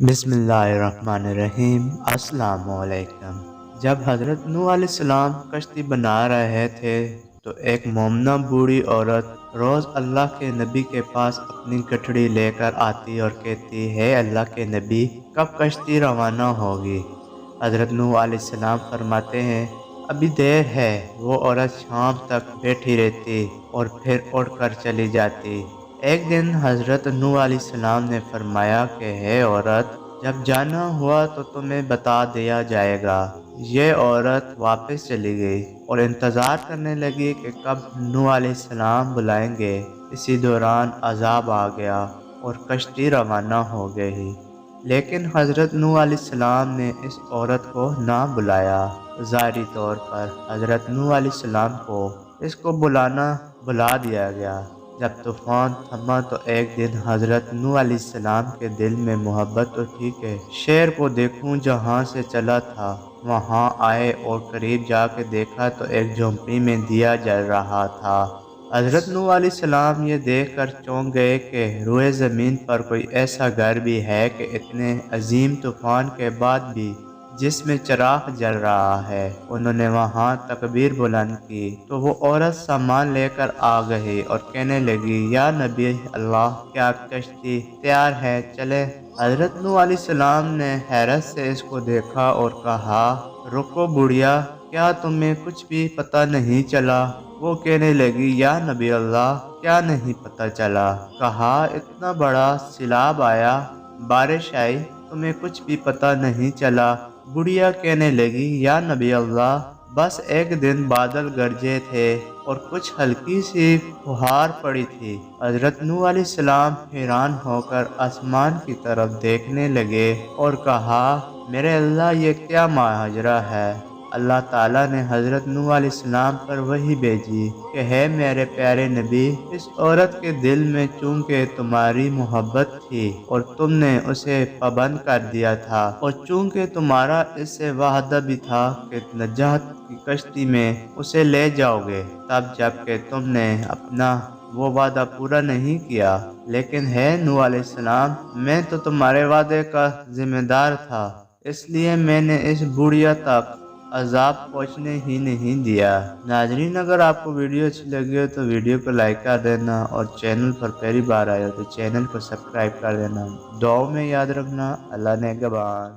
بسم اللہ الرحمن الرحیم۔ السلام علیکم۔ جب حضرت نوح علیہ السلام کشتی بنا رہے تھے تو ایک مومنہ بوڑھی عورت روز اللہ کے نبی کے پاس اپنی گٹھڑی لے کر آتی اور کہتی ہے اللہ کے نبی کب کشتی روانہ ہوگی؟ حضرت نوح علیہ السلام فرماتے ہیں ابھی دیر ہے۔ وہ عورت شام تک بیٹھی رہتی اور پھر اڑ کر چلی جاتی۔ ایک دن حضرت نوح علیہ السلام نے فرمایا کہ ہے عورت، جب جانا ہوا تو تمہیں بتا دیا جائے گا۔ یہ عورت واپس چلی گئی اور انتظار کرنے لگی کہ کب نوح علیہ السلام بلائیں گے۔ اسی دوران عذاب آ گیا اور کشتی روانہ ہو گئی، لیکن حضرت نوح علیہ السلام نے اس عورت کو نہ بلایا۔ ظاہری طور پر حضرت نوح علیہ السلام کو اس کو بلا دیا گیا۔ جب طوفان تھما تو ایک دن حضرت نوح علیہ السلام کے دل میں محبت اٹھی کہ شہر کو دیکھوں جہاں سے چلا تھا۔ وہاں آئے اور قریب جا کے دیکھا تو ایک جھونپڑی میں دیا جل رہا تھا۔ حضرت نوح علیہ السلام یہ دیکھ کر چونک گئے کہ روئے زمین پر کوئی ایسا گھر بھی ہے کہ اتنے عظیم طوفان کے بعد بھی جس میں چراغ جل رہا ہے۔ انہوں نے وہاں تکبیر بلند کی تو وہ عورت سامان لے کر آ گئی اور کہنے لگی یا نبی اللہ، کیا کشتی تیار ہے، چلے؟ حضرت نوح علیہ السلام نے حیرت سے اس کو دیکھا اور کہا رکو بڑھیا، کیا تمہیں کچھ بھی پتہ نہیں چلا؟ وہ کہنے لگی یا نبی اللہ، کیا نہیں پتہ چلا؟ کہا اتنا بڑا سیلاب آیا، بارش آئی، تمہیں کچھ بھی پتہ نہیں چلا؟ بڑھیا کہنے لگی یا نبی اللہ، بس ایک دن بادل گرجے تھے اور کچھ ہلکی سی فہار پڑی تھی۔ حضرت نوح علیہ السلام حیران ہو کر آسمان کی طرف دیکھنے لگے اور کہا میرے اللہ، یہ کیا ماجرا ہے؟ اللہ تعالیٰ نے حضرت نوح علیہ السلام پر وحی بھیجی کہ ہے میرے پیارے نبی، اس عورت کے دل میں چونکہ تمہاری محبت تھی اور تم نے اسے پابند کر دیا تھا، اور چونکہ تمہارا اس سے وعدہ بھی تھا کہ نجات کی کشتی میں اسے لے جاؤ گے، تب جب کہ تم نے اپنا وہ وعدہ پورا نہیں کیا، لیکن ہے نوح علیہ السلام، میں تو تمہارے وعدے کا ذمہ دار تھا، اس لیے میں نے اس بڑھیا تک عذاب پہنچنے ہی نہیں دیا۔ ناظرین، اگر آپ کو ویڈیو اچھی لگی ہو تو ویڈیو کو لائک کر دینا اور چینل پر پہلی بار آئے ہو تو چینل کو سبسکرائب کر دینا۔ دعاؤں میں یاد رکھنا۔ اللہ نگہبان۔